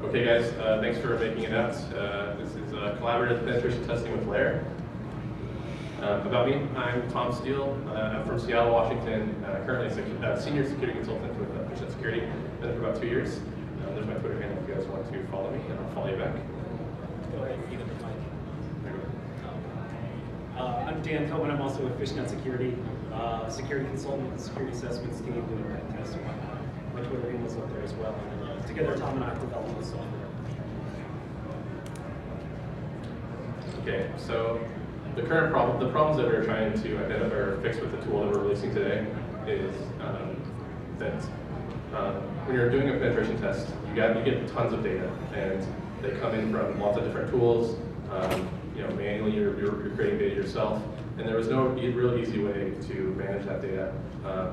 Okay, guys, thanks for making it out. This is collaborative penetration testing with Lair. About me, I'm Tom Steele. I'm from Seattle, Washington. Currently a senior security consultant with BSidesLV Security. Been there for about 2 years. There's my Twitter handle if you guys want to follow me, and I'll follow you back. Go ahead, you get the mic. I'm Dan Kottmann. I'm also with Fishnet Security, security consultant with the security assessments team doing pen tests and whatnot. My Twitter handle's up there as well. Together, Tom and I have developed this software. Okay, so the problems that we're trying to identify or fix with the tool that we're releasing today is that when you're doing a penetration test, you get tons of data, and they come in from lots of different tools. Manually you're creating data yourself, and there was no real easy way to manage that data.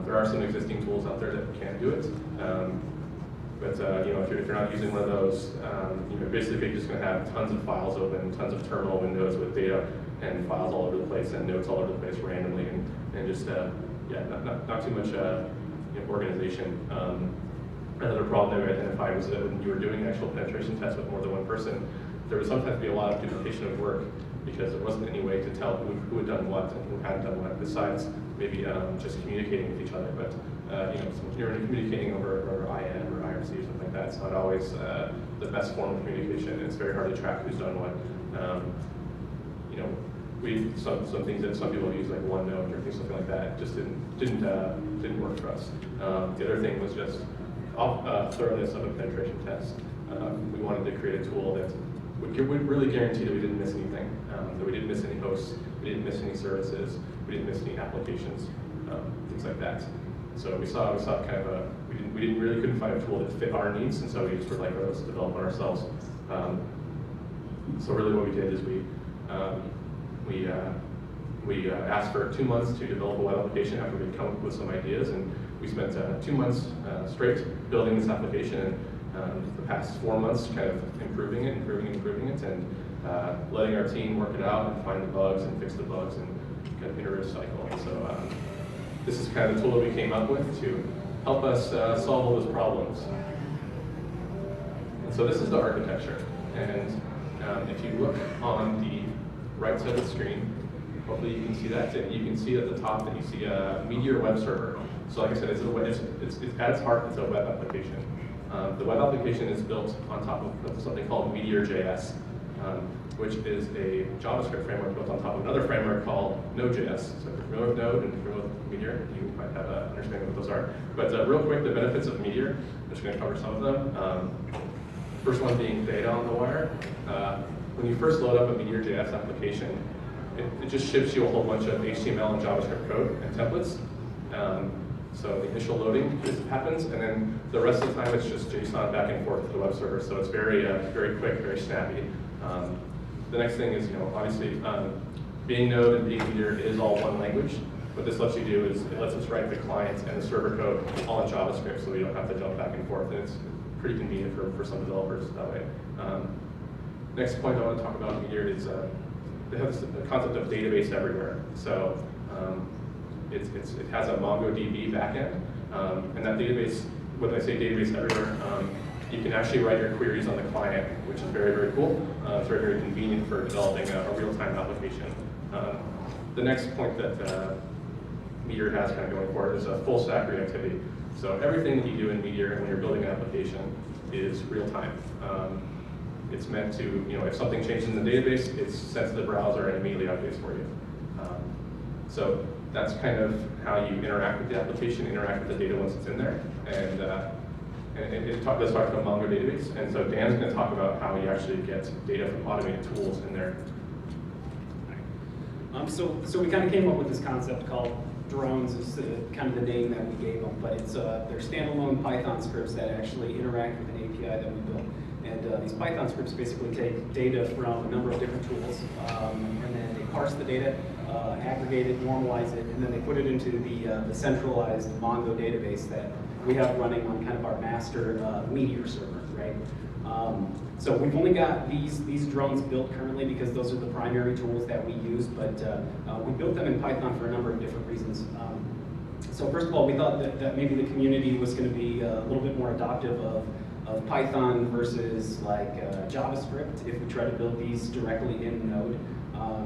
There are some existing tools out there that can do it, but if you're not using one of those, you're basically just going to have tons of files open, tons of terminal windows with data and files all over the place and notes all over the place randomly, and just not too much organization. Another problem that we identified was that when you were doing actual penetration tests with more than one person, there would sometimes be a lot of duplication of work because there wasn't any way to tell who had done what and who hadn't done what, besides maybe just communicating with each other. But so you're communicating over IM or IRC or something like that. It's not always the best form of communication. It's very hard to track who's done what. Some things that some people use, like OneNote or something like that, just didn't work for us. The other thing was just thoroughness of a penetration test. We wanted to create a tool that would really guarantee that we didn't miss anything, that we didn't miss any hosts, we didn't miss any services, we didn't miss any applications, things like that. So we saw kind of we couldn't find a tool that fit our needs, and so we just were like, let's develop it ourselves. So really what we did is we asked for 2 months to develop a web application after we'd come up with some ideas, and we spent 2 months straight building this application, and the past 4 months kind of improving it, and letting our team work it out and find the bugs and fix the bugs and kind of iterative cycle. So this is kind of the tool that we came up with to help us solve all those problems. And so this is the architecture, and if you look on the right side of the screen, hopefully you can see that, and you can see at the top that you see a Meteor web server. So like I said, it's at its heart, it's a web application. The web application is built on top of something called Meteor.js, which is a JavaScript framework built on top of another framework called Node.js. So if you're familiar with Node and if you're familiar with Meteor, you might have an understanding of what those are. But real quick, the benefits of Meteor, I'm just going to cover some of them. First one being data on the wire. When you first load up a Meteor.js application, it just ships you a whole bunch of HTML and JavaScript code and templates. So the initial loading just happens, and then the rest of the time it's just JSON back and forth to the web server. So it's very quick, very snappy. The next thing is, obviously, being Node and being Meteor is all one language. What this lets you do is it lets us write the client and the server code all in JavaScript, so we don't have to jump back and forth, and it's pretty convenient for some developers that way. Next point I want to talk about Meteor is they have the concept of database everywhere. So it has a MongoDB backend, and that database, when I say database everywhere, you can actually write your queries on the client, which is very, very cool. It's very, very convenient for developing a real-time application. The next point that Meteor has kind of going for it is a full-stack reactivity. So everything that you do in Meteor when you're building an application is real-time. It's meant to, if something changes in the database, it's sent to the browser and immediately updates for you. So that's kind of how you interact with the application, interact with the data once it's in there. And it does talk about Mongo database. And so Dan's going to talk about how you actually get data from automated tools in there. So we kind of came up with this concept called drones, is kind of the name that we gave them, but they're standalone Python scripts that actually interact with an API that we built. And these Python scripts basically take data from a number of different tools, and then they parse the data, aggregate it, normalize it, and then they put it into the centralized Mongo database that we have running on kind of our master Meteor server, right? So we've only got these drones built currently because those are the primary tools that we use, but we built them in Python for a number of different reasons. So first of all, we thought that maybe the community was going to be a little bit more adoptive of Python versus like JavaScript if we try to build these directly in Node.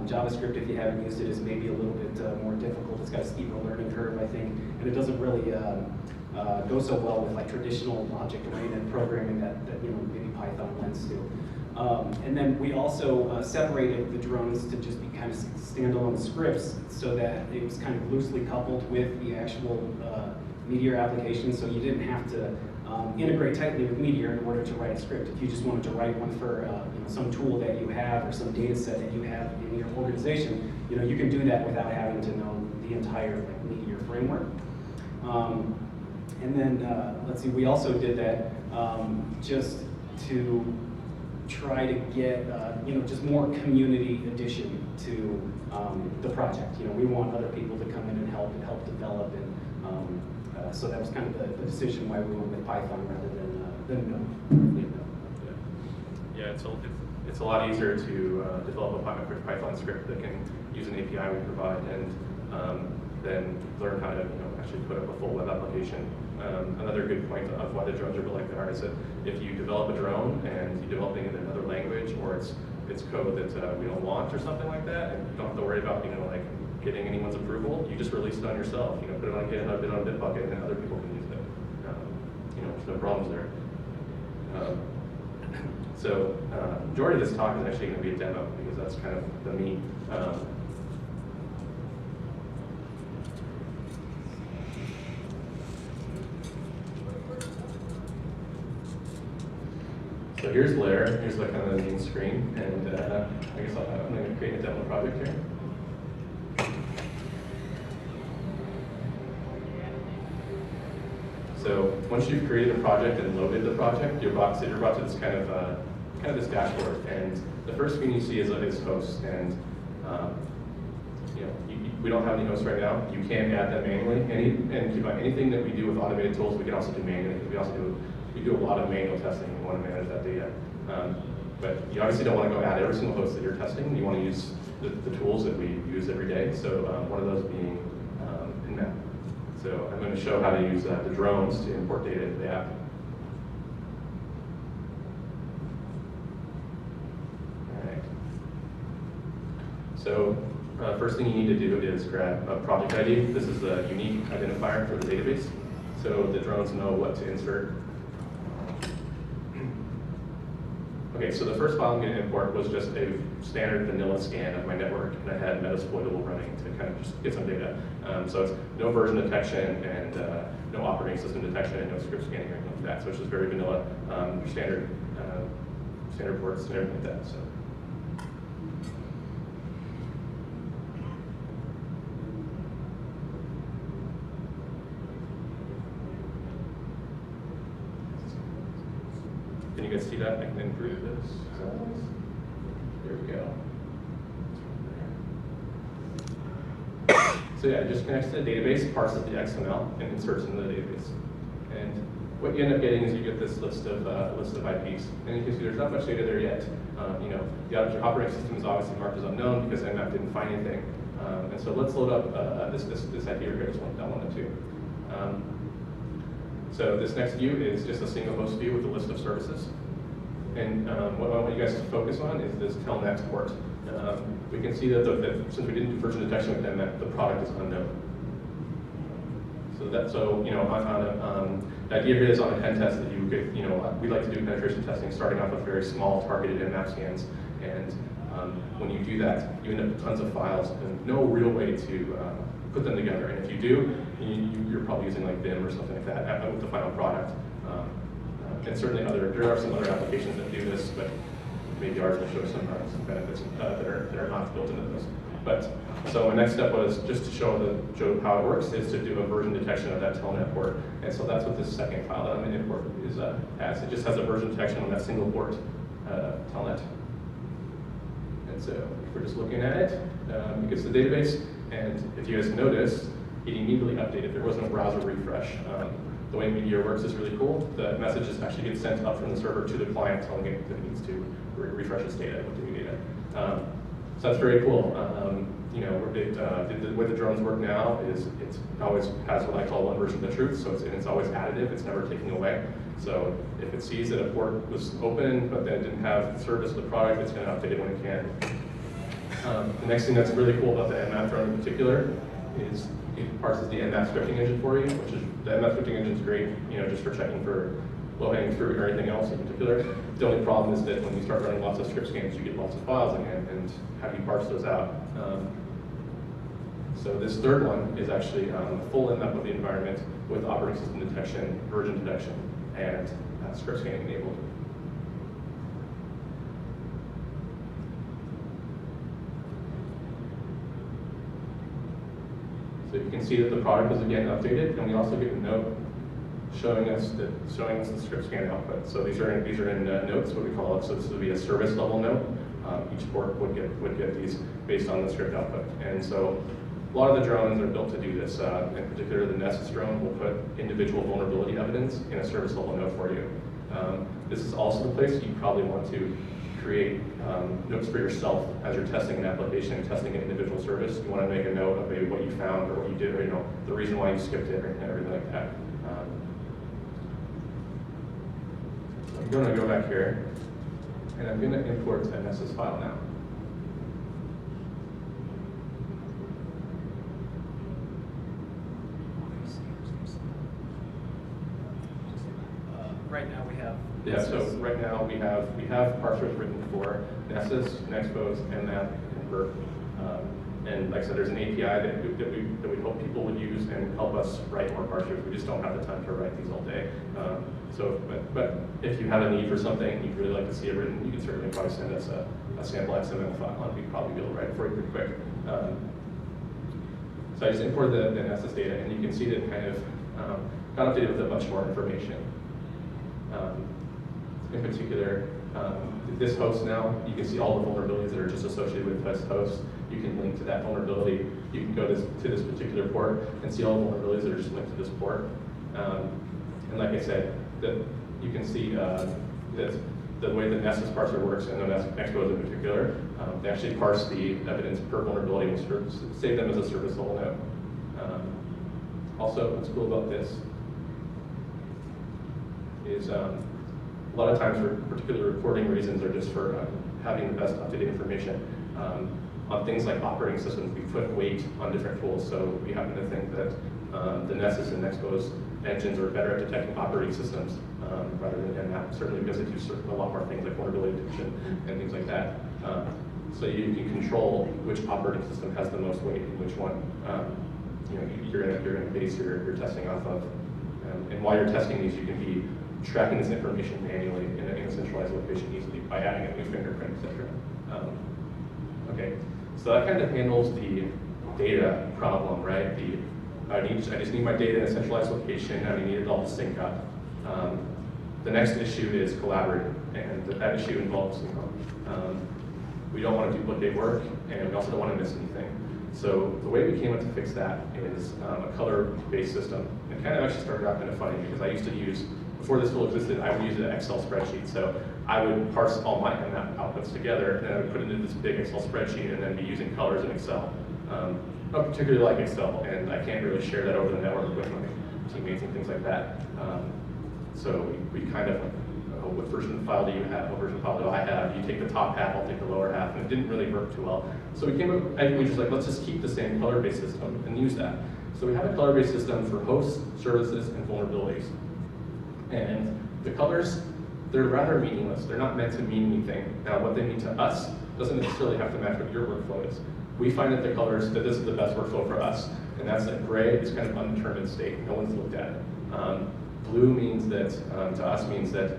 JavaScript, if you haven't used it, is maybe a little bit more difficult. It's got a steeper learning curve, I think, and it doesn't really go so well with like traditional object-oriented programming that maybe Python lends to. And then we also separated the drones to just be kind of standalone scripts so that it was kind of loosely coupled with the actual Meteor application, so you didn't have to integrate tightly with Meteor in order to write a script. If you just wanted to write one for some tool that you have or some data set that you have in your organization, you can do that without having to know the entire like Meteor framework. And then let's see, we also did that just to try to get just more community addition to the project. We want other people to come in and help develop, and so that was kind of the decision why we went with Python rather than Node. Yeah, it's a lot easier to develop a Python script that can use an API we provide and then learn how to actually put up a full web application. Another good point of why the drones are built like they are is that if you develop a drone and you develop it in another language, or it's code that we don't want or something like that, and you don't have to worry about like getting anyone's approval, you just release it on yourself. Put it on GitHub, put it on Bitbucket, and other people can use it. There's no problems there. So majority of this talk is actually going to be a demo because that's kind of the meat. So here's Lair, here's like kind of the main screen, and I guess I'm going to create a demo project here. So once you've created a project and loaded the project, you're brought to this kind of this dashboard, and the first screen you see is hosts, and we don't have any hosts right now. You can add them manually, and keep on anything that we do with automated tools, we can also do manually. We do a lot of manual testing. We want to manage that data, but you obviously don't want to go add every single host that you're testing. You want to use the tools that we use every day. So one of those being Nmap. So I'm going to show how to use the drones to import data into the app. All right. So first thing you need to do is grab a project ID. This is a unique identifier for the database, so the drones know what to insert. Okay, so the first file I'm going to import was just a standard vanilla scan of my network, and I had Metasploitable running to kind of just get some data. So it's no version detection and no operating system detection and no script scanning or anything like that. So it's just very vanilla, standard ports and everything like that. So. Can you guys see that? I can improve this. There we go. So yeah, it just connects to the database, parses the XML, and inserts into the database. And what you end up getting is you get this list of IPs. And you can see there's not much data there yet. The operating system is obviously marked as unknown because Nmap didn't find anything. And so let's load up this IP right here, just that one and two. So this next view is just a single host view with a list of services. And what I want you guys to focus on is this telnet port. We can see that since we didn't do version detection with Nmap, the product is unknown. The idea here is on a pen test that you could, we like to do penetration testing starting off with very small targeted Nmap scans. And when you do that, you end up with tons of files and no real way to put them together. And if you do, you're probably using like Vim or something like that with the final product. And certainly there are some other applications that do this, but maybe ours will show some benefits that are not built into this. But so my next step was just to show how it works is to do a version detection of that telnet port. And so that's what this second file that I'm going to import has. It just has a version detection on that single port telnet. And so if we're just looking at it, it gets the database. And if you guys notice, it immediately updated. There wasn't a browser refresh. The way Meteor works is really cool. The messages actually get sent up from the server to the client telling it that it needs to refresh its data with the new data. So that's very cool. You know, the way the drones work now is it always has what I call one version of the truth, so it's always additive, it's never taking away. So if it sees that a port was open, but then it didn't have service of the product, it's going to update it when it can. The next thing that's really cool about the Nmap drone in particular is it parses the Nmap scripting engine for you, which is, the Nmap scripting engine is great, you know, just for checking for low-hanging fruit or anything else in particular. The only problem is that when you start running lots of script scans, you get lots of files again, and how do you parse those out? So this third one is actually a full Nmap of the environment with operating system detection, version detection, and script scanning enabled. So you can see that the product is again updated, and we also get a note showing us the script scan output. So these are in notes, what we call it. So this would be a service level note. Each port would get these based on the script output. And so a lot of the drones are built to do this. In particular, the Nessus drone will put individual vulnerability evidence in a service level note for you. This is also the place you probably want to create notes for yourself as you're testing an application and testing an individual service. You want to make a note of maybe what you found or what you did, or the reason why you skipped it, and everything like that. I'm going to go back here, and I'm going to import a Nessus file now. Right now we have. Yeah, so right now we have parsers written for Nessus, Nexpose, Nmap, and Burp. And like I said, there's an API that we hope people would use and help us write more parsers. We just don't have the time to write these all day. But if you have a need for something and you'd really like to see it written, you can certainly probably send us a sample XML file, and we'd probably be able to write it for you pretty quick. So I just imported the Nessus data, and you can see that it kind of got updated with a bunch more information. In particular, this host now, you can see all the vulnerabilities that are just associated with this host. You can link to that vulnerability. You can go to this particular port and see all the vulnerabilities that are just linked to this port. And like I said, that you can see that the way the Nessus parser works, and the Nexpose in particular, they actually parse the evidence per vulnerability and save them as a service level note. Also, what's cool about this is a lot of times for particular reporting reasons or just for having the best up-to-date information. On things like operating systems, we put weight on different tools. So we happen to think that the Nessus and Nexpose engines are better at detecting operating systems rather than Nmap, certainly because they do a lot more things like vulnerability detection and things like that. So you can control which operating system has the most weight and which one you're going to base your testing off of. And while you're testing these, you can be tracking this information manually in a centralized location easily by adding a new fingerprint, etc. Okay, so that kind of handles the data problem, right? I just need my data in a centralized location, and I need it all to sync up. The next issue is collaborative, and that issue involves we don't want to duplicate work, and we also don't want to miss anything. So the way we came up to fix that is a color-based system. It kind of actually started out kind of funny because I used to use, before this tool existed, I would use an Excel spreadsheet. So I would parse all my Nmap outputs together, and then I would put it into this big Excel spreadsheet and then be using colors in Excel. I don't particularly like Excel, and I can't really share that over the network with my teammates and things like that. So we kind of, what version of the file do you have? What version of the file do I have? You take the top half, I'll take the lower half, and it didn't really work too well. So we came up, and we just like, let's just keep the same color-based system and use that. So we have a color-based system for hosts, services, and vulnerabilities. And the colors, they're rather meaningless. They're not meant to mean anything. Now, what they mean to us doesn't necessarily have to match what your workflow is. We find that the colors, that this is the best workflow for us. And that's that gray is kind of undetermined state. No one's looked at it. Blue means that, to us, means that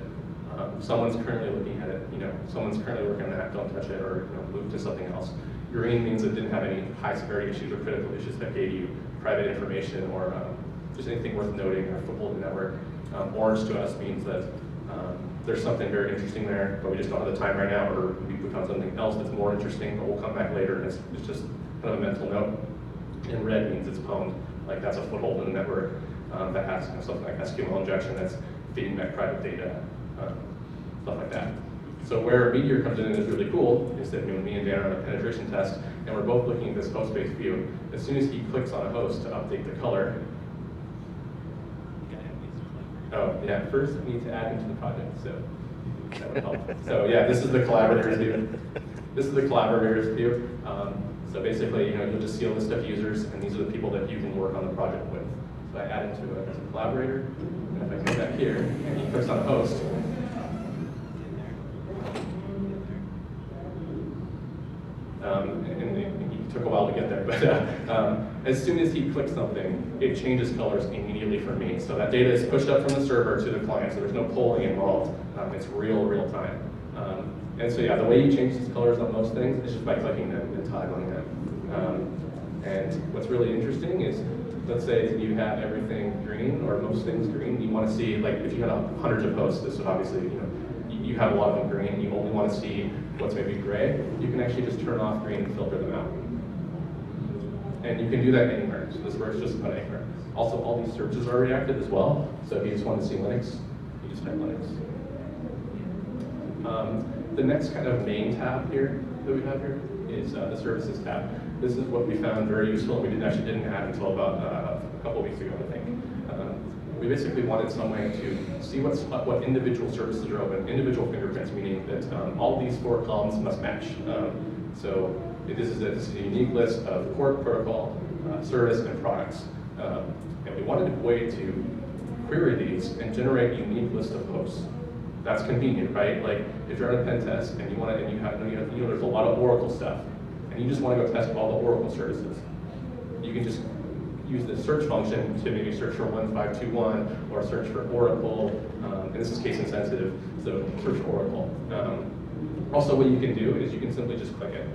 someone's currently looking at it. Someone's currently working on that, don't touch it, or move to something else. Green means it didn't have any high severity issues or critical issues that gave you private information or just anything worth noting or foothold in the network. Orange to us means that there's something very interesting there, but we just don't have the time right now, or we found something else that's more interesting, but we'll come back later, and it's just kind of a mental note. And red means it's pwned, like that's a foothold in the network that has something like SQL injection that's feeding back private data, stuff like that. So where Meteor comes in and is really cool is that me and Dan are on a penetration test, and we're both looking at this host-based view. As soon as he clicks on a host to update the color, oh yeah, first we need to add him to the project, so that would help. So yeah, this is the collaborators view. This is the collaborators view. So basically, you'll just see a list of users, and these are the people that you can work on the project with. So I add him to it as a collaborator, and if I come back here, and he clicks on a host, and it took a while to get there, but as soon as he clicks something, it changes colors immediately for me. So that data is pushed up from the server to the client, so there's no polling involved. It's real time. And so yeah, the way you change these colors on most things is just by clicking them and toggling them. And what's really interesting is, let's say you have everything green, or most things green, you want to see, like if you had hundreds of posts, this would obviously, you have a lot of them green, and you only want to see what's maybe gray, you can actually just turn off green and filter them out. And you can do that anywhere, so this works just about anywhere. Also, all these searches are reactive as well, so if you just want to see Linux, you just type Linux. The next kind of main tab here that we have here is the services tab. This is what we found very useful, and we didn't add until about a couple weeks ago, I think. We basically wanted some way to see what individual services are open, individual fingerprints, meaning that all these 4 columns must match. So this is a unique list of core protocol, service, and products. And we wanted a way to query these and generate a unique list of hosts. That's convenient, right? Like if you're on a pen test and there's a lot of Oracle stuff, and you just want to go test all the Oracle services, you can just use the search function to maybe search for 1521 or search for Oracle, and this is case insensitive, so search for Oracle. Also, what you can do is you can simply just click it,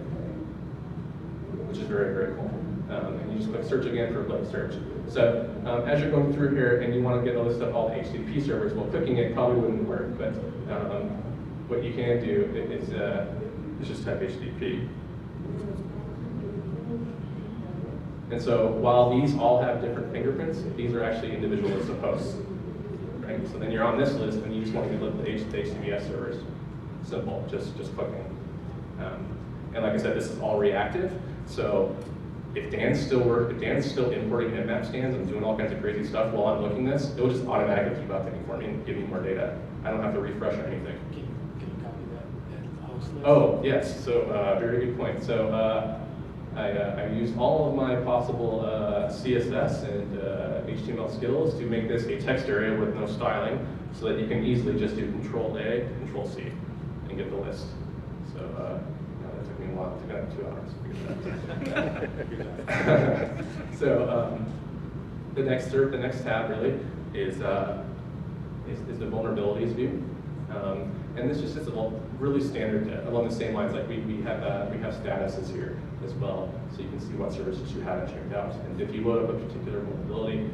which is very cool. And you just click search again for a search. So as you're going through here and you want to get all this stuff, all the HTTP servers, well, clicking it probably wouldn't work, but what you can do is just type HTTP. And so while these all have different fingerprints, these are actually individual lists of hosts. Right? So then you're on this list and you just want to get the HTTPS servers. Simple, just clicking. And like I said, this is all reactive. So if Dan's still importing bitmap scans and doing all kinds of crazy stuff while I'm looking this, it will just automatically keep updating for me and give me more data. I don't have to refresh or anything. Can you copy that host list? Oh, yes, so very good point. So I used all of my possible CSS and HTML skills to make this a text area with no styling so that you can easily just do Control-A, Control-C and get the list. So that took me a while, it took about 2 hours to figure that out. So the next tab really is the vulnerabilities view. And this just is really standard along the same lines. Like we have statuses here as well, so you can see what services you haven't checked out. And if you load up a particular vulnerability,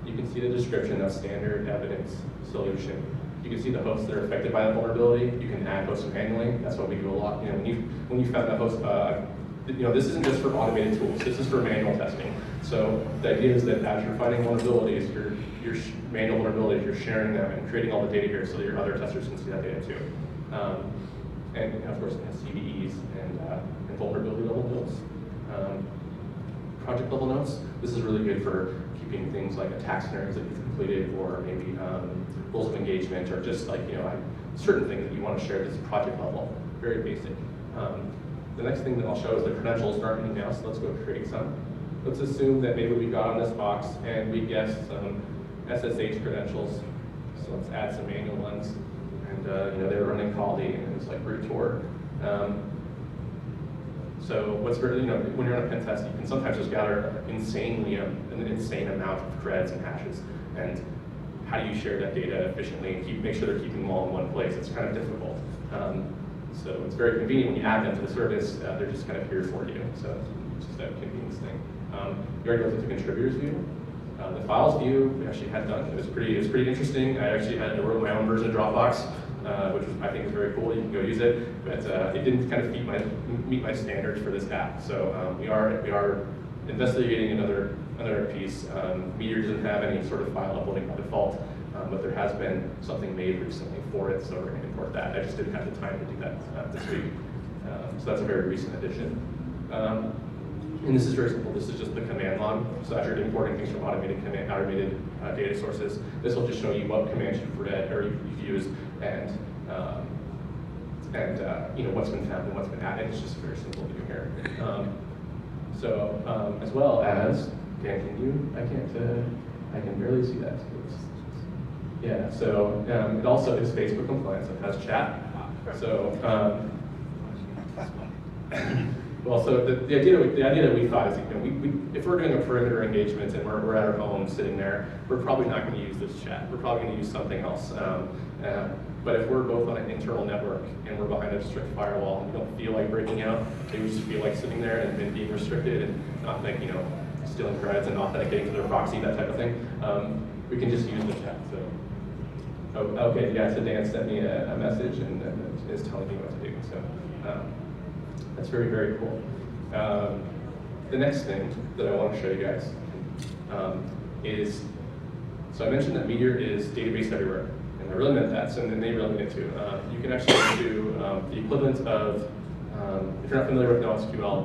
you can see the description of standard evidence solution. You can see the hosts that are affected by the vulnerability. You can add hosts manually. That's what we do a lot. When you found that host, this isn't just for automated tools. This is for manual testing. So the idea is that as you're finding vulnerabilities, your manual vulnerabilities, you're sharing them and creating all the data here so that your other testers can see that data too. And of course, it has CVEs and vulnerability level notes. Project level notes. This is really good for keeping things like attack scenarios that you've completed, or maybe rules of engagement, or just like certain things that you want to share at this project level. Very basic. The next thing that I'll show is the credentials starting now. So let's go create some. Let's assume that maybe we got on this box and we guessed some SSH credentials. So let's add some manual ones. And they were running Caldi and it was like root tour. So what's very, when you're on a pen test, you can sometimes just gather an insane amount of creds and hashes. And how do you share that data efficiently and make sure they're keeping them all in one place? It's kind of difficult. So it's very convenient when you add them to the service. They're just kind of here for you. So it's just a convenience thing. You already looked at the contributors view. The files view we actually had done. It was pretty interesting. I actually wrote my own version of Dropbox, which I think is very cool. You can go use it, but it didn't kind of meet my standards for this app. So we are investigating another piece. Meteor doesn't have any sort of file uploading by default, but there has has been something made recently for it, so we're going to import that. I just didn't have the time to do that this week. So that's a very recent addition. And this is very simple. This is just the command log. So as you're importing things from automated data sources, this will just show you what commands you've read or you've used and what's been found and what's been added. It's just very simple to do here. As well as, Dan, I can barely see that. Yeah, so it also is Facebook compliance. It has chat. So, well, so the idea that we thought is, if we're doing a perimeter engagement and we're at our home sitting there, we're probably not going to use this chat. We're probably going to use something else. But if we're both on an internal network and we're behind a strict firewall and we don't feel like breaking out, maybe we just feel like sitting there and being restricted and not like, stealing credits and authenticating to their proxy, that type of thing, we can just use the chat. So, okay, yeah, so Dan sent me a message and is telling me what to do. So that's very, very cool. The next thing that I want to show you guys is, so I mentioned that Meteor is database everywhere. I really meant that, and then they really mean it too. You can actually do the equivalent of, if you're not familiar with NoSQL,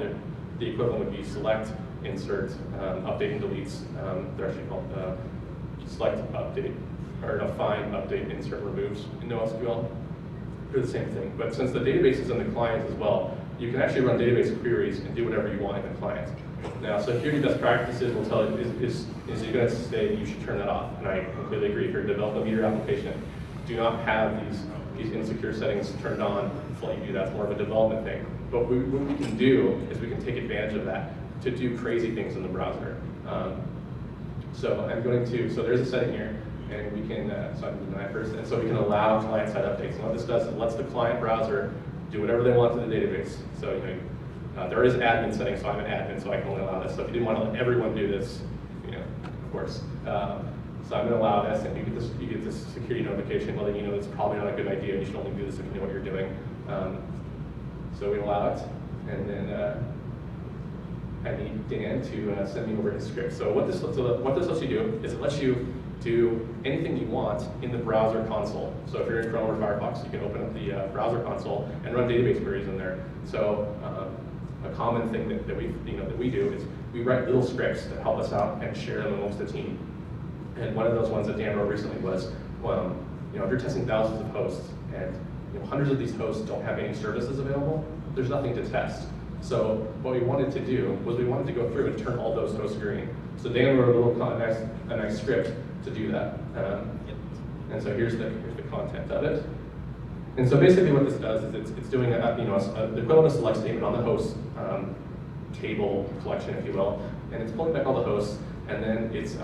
the equivalent would be select, insert, update, and deletes. They're actually called select, update, or find, update, insert, removes in NoSQL. They're the same thing, but since the database is in the client as well, you can actually run database queries and do whatever you want in the client. Now, security best practices will tell you, is you're going to say you should turn that off, and I completely agree. If you're developing a Meteor application, do not have these insecure settings turned on to let you do that. It's more of a development thing. But what we can do is we can take advantage of that to do crazy things in the browser. So there's a setting here, and we can, so I'm doing that first, and so we can allow client-side updates. And what this does is it lets the client browser do whatever they want to the database. So there is admin settings, so I'm an admin, so I can only allow this. So if you didn't want to let everyone do this, of course. So I'm going to allow this, and you get this security notification letting you know it's probably not a good idea, and you should only do this if you know what you're doing. So we allow it, and then I need Dan to send me over his script. So what this lets you do is it lets you do anything you want in the browser console. So if you're in Chrome or Firefox, you can open up the browser console and run database queries in there. So a common thing that we do is we write little scripts that help us out and share them amongst the team. And one of those ones that Dan wrote recently was, if you're testing thousands of hosts and hundreds of these hosts don't have any services available, there's nothing to test. So what we wanted to do was we wanted to go through and turn all those hosts green. So Dan wrote a nice script to do that. And so here's the content of it. And so basically what this does is it's doing the equivalent of select statement on the host table collection, if you will, and it's pulling back all the hosts, and then it's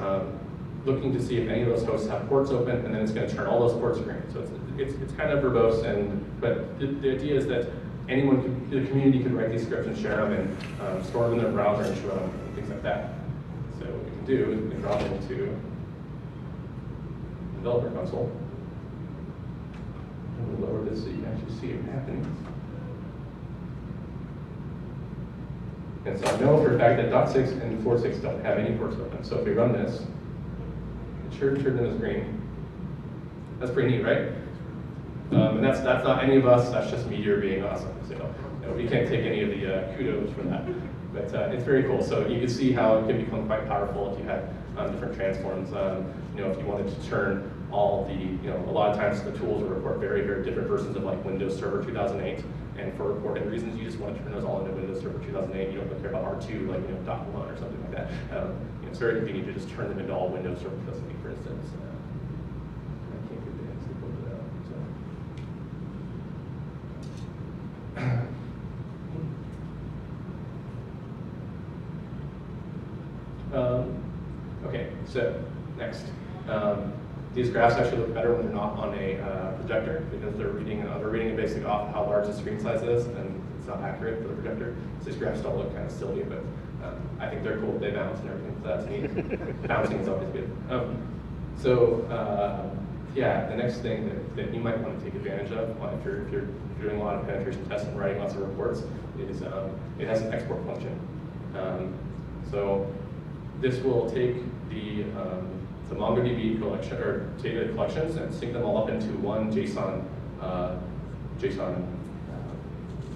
looking to see if any of those hosts have ports open, and then it's going to turn all those ports green. So it's kind of verbose, but the idea is that the community could write these scripts and share them and store them in their browser and show them and things like that. So what we can do is we can drop into developer console. And we'll lower this so you can actually see it happening. And so I know for a fact that .6 and 4.6 don't have any ports open. So if we run this, it sure turned in as green. That's pretty neat, right? And that's not any of us, that's just Meteor being awesome. So we can't take any of the kudos for that. But it's very cool. So you can see how it can become quite powerful if you had different transforms. If you wanted to turn all the, a lot of times the tools will report very, very different versions of like Windows Server 2008. And for reporting reasons, you just want to turn those all into Windows Server 2008. You don't care about R2, like .1 or something like that. It's very convenient to just turn them into all Windows Server 2008, for instance. I can't get the hands to close it out. Okay, so next. These graphs actually look better when they're not on a projector because they're reading it basically off how large the screen size is, and it's not accurate for the projector. So these graphs don't look kind of silly, but I think they're cool. They bounce and everything, so that's neat. Bouncing is always good. Yeah, the next thing that you might want to take advantage of if you're doing a lot of penetration tests and writing lots of reports is it has an export function. So this will take the the MongoDB collection or data collections and sync them all up into one JSON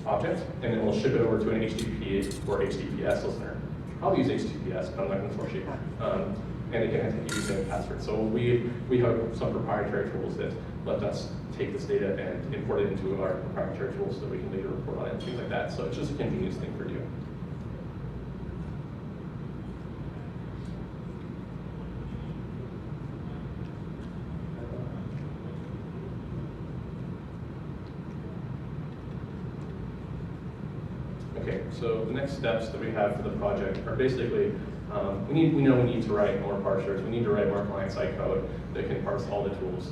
object, and then we'll ship it over to an HTTP or HTTPS listener. I'll use HTTPS, but I'm not going to force you. And again, use the password. So we have some proprietary tools that let us take this data and import it into our proprietary tools so that we can later report on it and things like that. So it's just a convenience thing for you. Okay, so the next steps that we have for the project are basically, we know we need to write more parsers. We need to write more client-side code that can parse all the tools.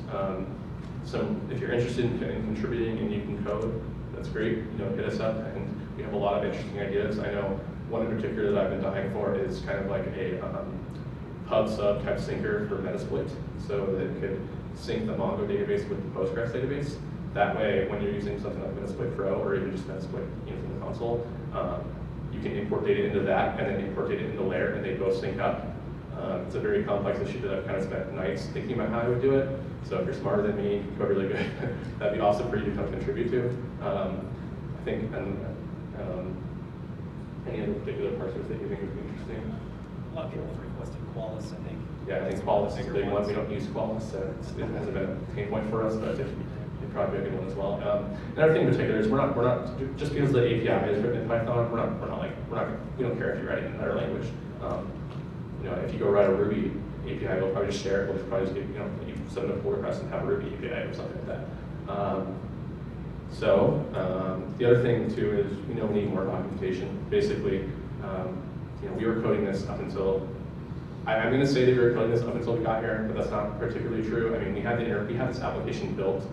So if you're interested in contributing and you can code, that's great. Hit us up, and we have a lot of interesting ideas. I know one in particular that I've been dying for is kind of like a pub sub type syncer for Metasploit, so that it could sync the Mongo database with the Postgres database. That way, when you're using something like Metasploit Pro or even just Metasploit from the console, you can import data into that and then import data into Lair, and they both sync up. It's a very complex issue that I've kind of spent nights thinking about how I would do it. So if you're smarter than me, you code really good, that'd be awesome for you to come contribute to. I think, any other particular parsers that you think would be interesting? A lot of people have requested Qualys, I think. Yeah, I think Qualys is a big one. We don't use Qualys, so it hasn't been a pain point for us, but it'd probably be a good one as well. Another thing in particular is we're not just because the API is written in Python, we don't care if you write it in another language. If you go write a Ruby API, we'll probably just share it. We'll just probably just get, you send a pull request and have a Ruby API or something like that. The other thing too is we need more documentation. Basically, we were coding this up until, I'm going to say that we were coding this up until we got here, but that's not particularly true. I mean, we had this application built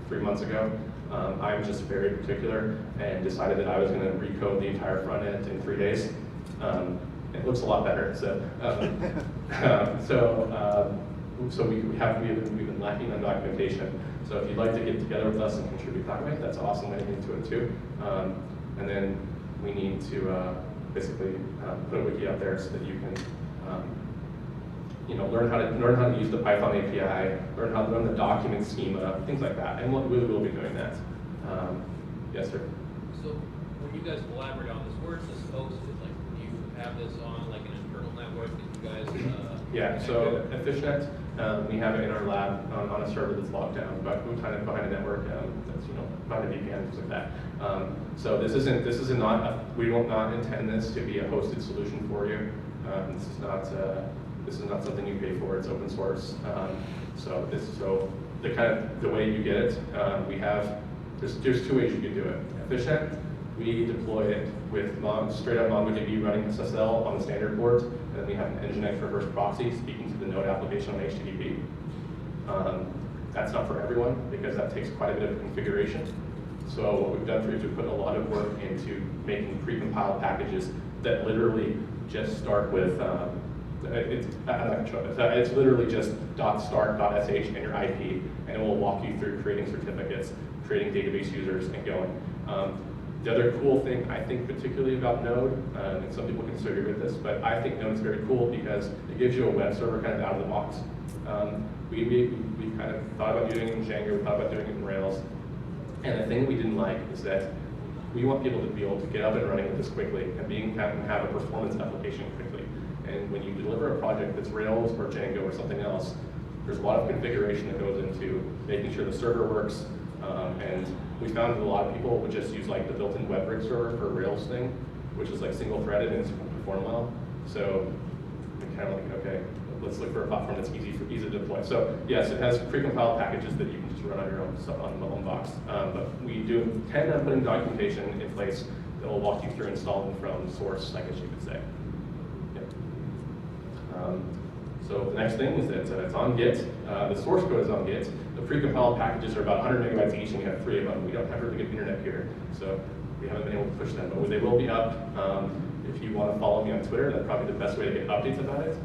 3 months ago. I'm just very particular and decided that I was going to recode the entire front end in 3 days. It looks a lot better. So, we've been lacking on documentation. So if you'd like to get together with us and contribute that way, that's an awesome way to get into it too. And then we need to basically put a wiki out there so that you can learn how to use the Python API, learn the document schema, things like that. And we will be doing that. Yes, sir. So when you guys collaborate on this, where is this hosted? Like, do you have this on like an internal network that you guys? Yeah. So at Fishnet, we have it in our lab on a server that's locked down, but we're kind of behind a network that's behind a VPN, things like that. So this is not. We will not intend this to be a hosted solution for you. This is not something you pay for. It's open source. So the way you get it, there's 2 ways you can do it. At Fishnet, we deploy it with straight up MongoDB running SSL on the standard port, and then we have an Nginx reverse proxy speaking to the node application on HTTP. That's not for everyone because that takes quite a bit of configuration. So what we've done for you is we've put a lot of work into making precompiled packages that literally just start with I'm not going to show it. It's literally just .start.sh and your IP, and it will walk you through creating certificates, creating database users, and going. The other cool thing I think particularly about Node, and some people can disagree with this, but I think Node is very cool because it gives you a web server kind of out of the box. We kind of thought about doing it in Django, we thought about doing it in Rails, and the thing we didn't like is that we want people to be able to get up and running with this quickly and have a performance application quickly. And when you deliver a project that's Rails or Django or something else, there's a lot of configuration that goes into making sure the server works. And we found that a lot of people would just use like the built-in WebRig server for a Rails thing, which is like single-threaded and it's going to perform well. So we're kind of like, okay, let's look for a platform that's easy to deploy. So yes, it has precompiled packages that you can just run on your own stuff on the home box. But we do tend to put in documentation in place that will walk you through installing from source, I guess you could say. So the next thing is that it's on Git. The source code is on Git. The precompiled packages are about 100 megabytes each, and we have 3 of them. We don't have really good internet here, so we haven't been able to push them, but they will be up. If you want to follow me on Twitter, that's probably the best way to get updates about it.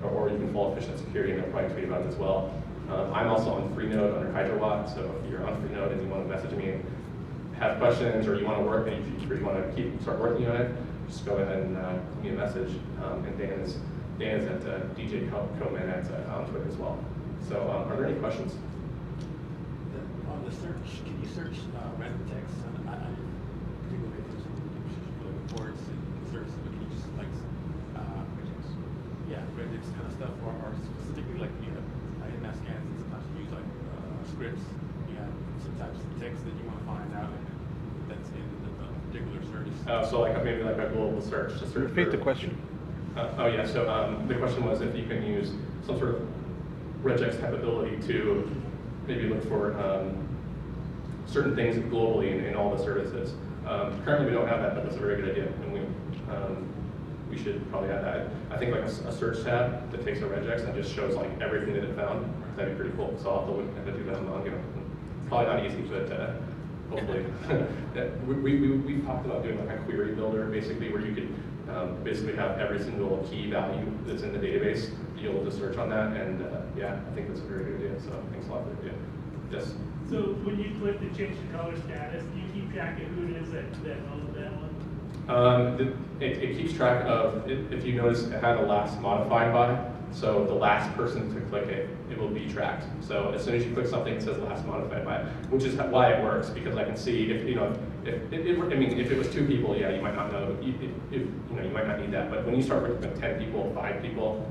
Or you can follow Fishnet Security, and they'll probably tweet about it as well. I'm also on Freenode under HydroWatt, so if you're on Freenode and you want to message me and have questions, or you want to work, and you want to start working on it, just go ahead and give me a message. And Dan is Dan's at DJ Kottmann on Twitter as well. So are there any questions? On the search, can you search random text? I particularly if there's reports and search, but can you just like, yeah, regex kind of stuff, or specifically like, you know, in mass scans, and sometimes you use like scripts, you have some types of text that you want to find out, and that's in the particular search. So like maybe like a global search to search Repeat for, the question. Oh yeah, so the question was if you can use some sort of regex type ability to maybe look for certain things globally in all the services. Currently we don't have that, but that's a very good idea, and we should probably add that. I think like a search tab that takes a regex and just shows like everything that it found. That'd be pretty cool. So I'll have to do that on, you know, probably not easy, but hopefully. We've talked about doing like a query builder, basically, where you could basically have every single key value that's in the database, be able to search on that, and yeah, I think that's a very good idea, so thanks a lot for the idea. Yes? So when you click to change the color status, do you keep track of who it is that owns that one? It keeps track of, if you notice, it had a last modified by, so the last person to click it, it will be tracked. So as soon as you click something, it says last modified by, which is why it works, because I can see if, you know, if it was 2 people, yeah, you might not know, you might not need that, but when you start working with 10 people, 5 people,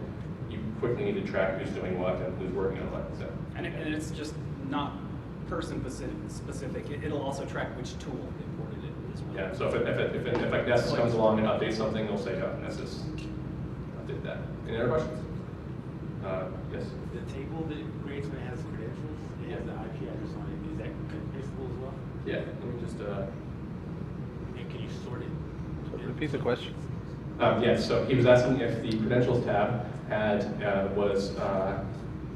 you quickly need to track who's doing what and who's working on what, so. And it's just not person specific. It'll also track which tool imported it as well. Yeah, so if like Nessus comes along and updates something, they'll say, oh, Nessus updated that. Any other questions? Yes? The table that it creates when it has credentials, it has the IP address on it. Is that traceable as well? Yeah, let me just, And can you sort it? Repeat the question. yes, so he was asking if the credentials tab was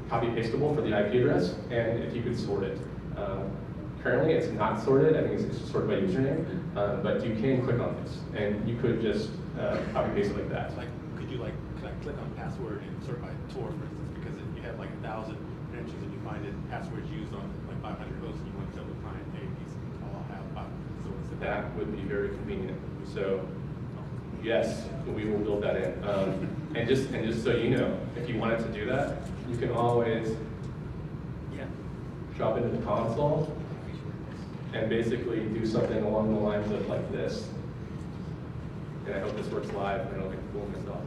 copy pastable for the IP address, and if you could sort it. Currently, it's not sorted. I think it's just sorted by username, but you can click on this, and you could just copy paste it like that. Like, could I click on password and sort by Tor, for instance, because if you have like 1,000 credentials and you find that passwords used on like 500 hosts, and you want to tell the client, hey, these all have 500. So That would be very convenient. So, yes, we will build that in. And just so you know, if you wanted to do that, you can always drop into the console and basically do something along the lines of like this. And I hope this works live. I don't get to fool myself.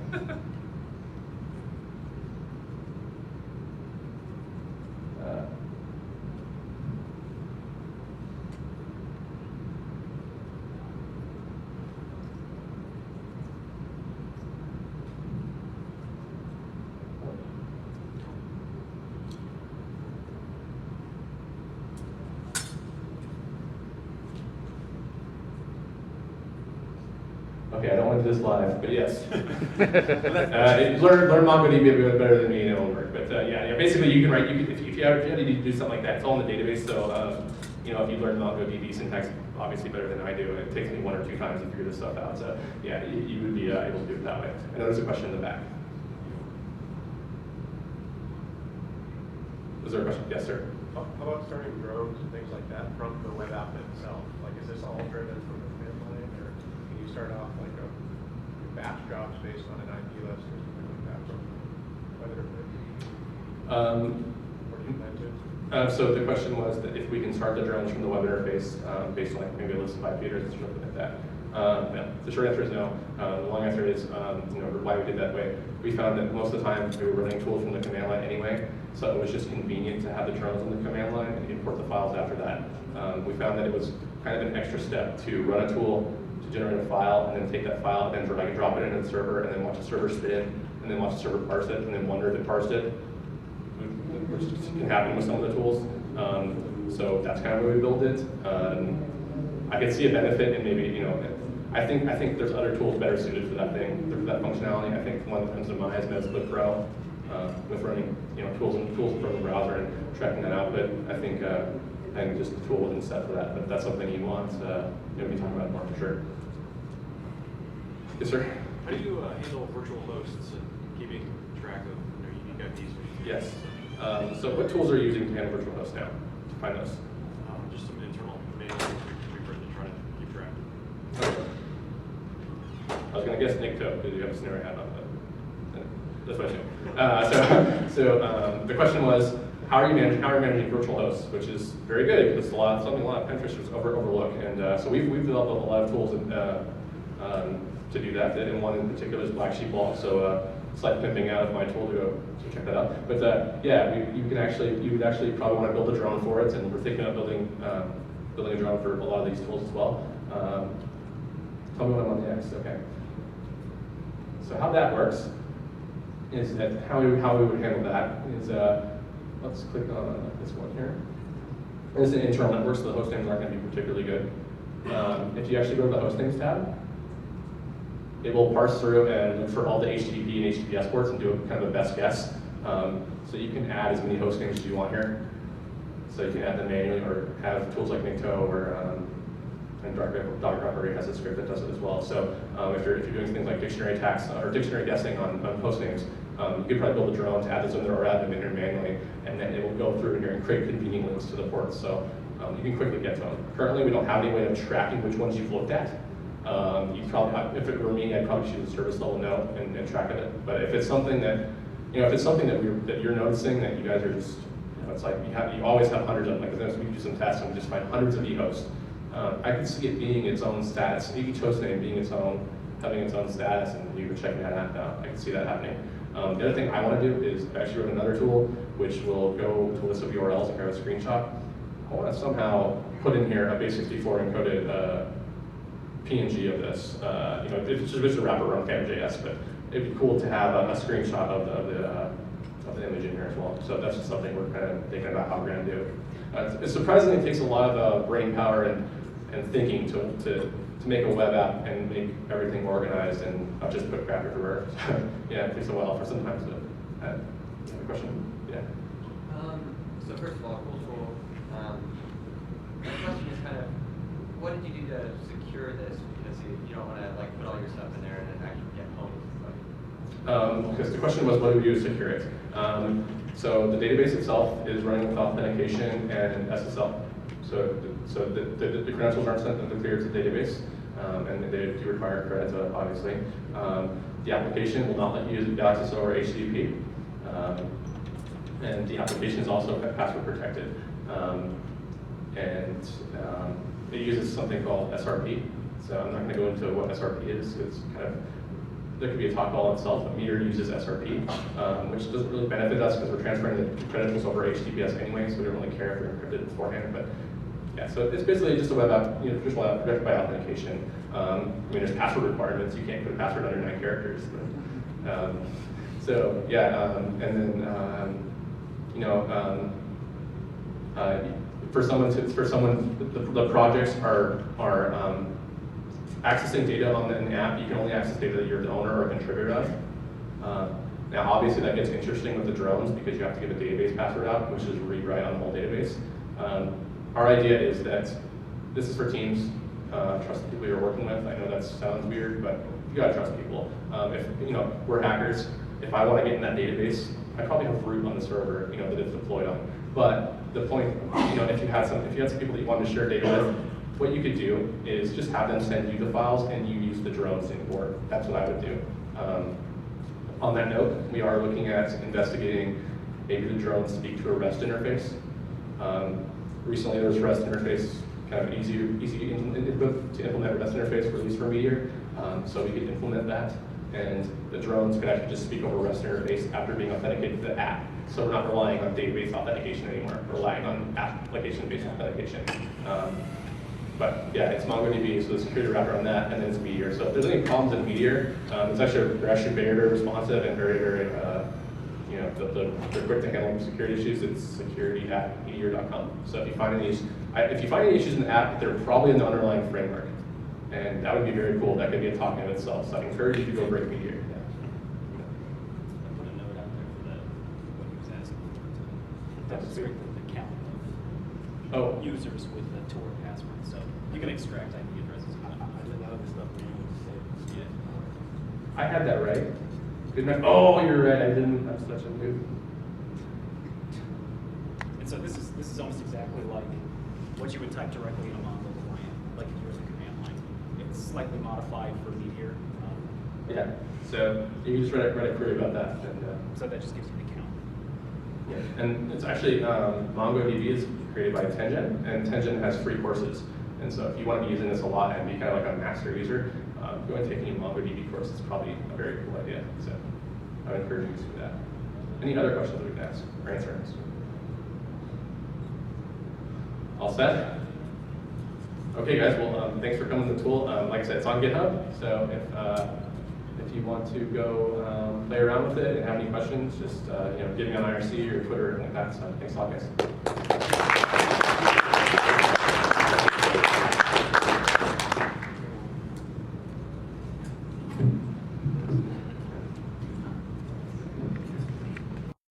Okay, I don't want to do this live, but yes. Learn MongoDB a bit better than me, and it'll work. But yeah, basically you can write. If you have to do something like that, it's all in the database. So you know, if you learn MongoDB syntax, obviously better than I do. It takes me 1 or 2 times to figure this stuff out. So yeah, you would be able to do it that way. I know there's a question in the back. Was there a question? Yes, sir. How about starting drones and things like that from the web app itself? Like, is this all driven from the command line, or can you start off like a batch jobs based on an IP list or something like that? Whether or do you plan to? So the question was that if we can start the drones from the web interface based on like maybe a list of IP addresses or something like that. No. The short answer is no. The long answer is why we did that way. We found that most of the time we were running tools from the command line anyway, so it was just convenient to have the drones on the command line and import the files after that. We found that it was kind of an extra step to run a tool, to generate a file, and then take that file and then drag and drop it into the server, and then watch the server spin, and then watch the server parse it, and then wonder if it parsed it, which can happen with some of the tools. So that's kind of where we built it. I could see a benefit in maybe, I think there's other tools better suited for that for that functionality. I think one that comes to mind is Metasplit Pro, with running tools from the browser and tracking that output. I think just the tool wasn't set for that, but if that's something you want, we can talk about it more for sure. Yes, sir. How do you handle virtual hosts and keeping track of unique IPs? Yes. So what tools are you using to handle virtual hosts now to find those? Just some internal manual to try to keep track. I was going to guess Nikto, because you have a scenario hat on that. That's what I assume. So the question was, how are you managing virtual hosts, which is very good because it's something a lot of Pinteresters overlook. And so we've developed a lot of tools to do that. And one in particular is Black Sheep Wall. So slight pimping out of my tool to check that out. But yeah, you would actually probably want to build a drone for it, and we're thinking of building a drone for a lot of these tools as well. Tell me when I'm on the X. Okay. So how that works is that how we would handle that is let's click on this one here. This is an internal network, so the host names aren't going to be particularly good. If you actually go to the hostings tab, it will parse through and look for all the HTTP and HTTPS ports and do a kind of a best guess. So you can add as many host names as you want here. So you can add them manually or have tools like Nikto or and Docker Operator has a script that does it as well. So if you're doing things like dictionary tags or dictionary guessing on host names, you could probably build a drone to add those in there or add them in there manually, and then it will go through here and create convenient links to the ports. So you can quickly get to them. Currently, we don't have any way of tracking which ones you've looked at. You probably, if it were me, I'd probably choose a service level note and track it. But if it's something that, if it's something that you're noticing that you guys are just, it's like you always have hundreds of them. Like we do some tests and we just find hundreds of e-hosts. I can see it being its own status, each host name being its own, having its own status, and you can check that out. I can see that happening. The other thing I want to do is I actually wrote another tool which will go to a list of URLs and grab a screenshot. I want to somehow put in here a base64 encoded PNG of this. It's just a wrapper around Cam.js, but it'd be cool to have a screenshot of the image in here as well. So that's just something we're kind of thinking about how we're going to do. It surprisingly takes a lot of brain power and thinking to make a web app and make everything organized and not just put crap everywhere. Yeah, it takes a while for sometimes to add. You have a question? Yeah. So first of all, cool tool. My question is kind of, what did you do to secure this? Because you don't want to like put all your stuff in there and then actually get home. Because the question was, what do we do to secure it? So the database itself is running with authentication and SSL. So the credentials aren't sent to clear to the database, and they do require credits, obviously. The application will not let you use access over HTTP, and the application is also password protected. It uses something called SRP. So I'm not going to go into what SRP is. It's kind of, there could be a talk all itself, but Meteor uses SRP, which doesn't really benefit us because we're transferring the credentials over HTTPS anyway, so we don't really care if they're encrypted beforehand. But yeah, so it's basically just a web app, traditional app protected by authentication. There's password requirements. You can't put a password under 9 characters. But, so yeah, and then for someone, the projects are accessing data on an app. You can only access data that you're the owner or contributor of. Now, obviously, that gets interesting with the drones because you have to give a database password out, which is read-write on the whole database. Our idea is that this is for teams. Trust the people you're working with. I know that sounds weird, but you gotta trust people. If we're hackers, if I want to get in that database, I probably have root on the server, that it's deployed on. But the point, if you had some people that you wanted to share data with, what you could do is just have them send you the files and you use the drones to import. That's what I would do. On that note, we are looking at investigating maybe the drones speak to a REST interface. Recently, there was a REST interface, kind of easy to implement a REST interface released for Meteor. So we could implement that, and the drones could actually just speak over a REST interface after being authenticated to the app. So we're not relying on database authentication anymore. We're relying on application-based authentication. But yeah, it's MongoDB, so the security wrapper on that, and then it's Meteor. So if there's any problems in Meteor, they're actually very responsive and very they're quick to handle security issues. It's security@meteor.com. So if you find any issues in the app, they're probably in the underlying framework, and that would be very cool. That could be a talk in itself. So I encourage you to go break Meteor. Yeah. I put a note out there for what he was asking for. That was the count of users with the Tor password. So you can extract IP addresses. I did none of this stuff for you. Yeah. I had that right. Good enough. Oh, you're right. I didn't. I'm such a noob. And so this is almost exactly like what you would type directly in a Mongo client, like if you were the command line. It's slightly modified for Meteor. Yeah, so you can just write a query about that. And, So that just gives you the count. yeah. And it's actually, MongoDB is created by Tengen, and Tengen has free courses. And so if you want to be using this a lot and be kind of like a master user, going and taking a MongoDB course is probably a very cool idea. So I would encourage you to do that. Any other questions that we can ask or answer? All set? Okay, guys. Well, thanks for coming to the tool. Like I said, it's on GitHub. So if you want to go play around with it and have any questions, just give me on IRC or Twitter or anything like that. So thanks a lot, guys.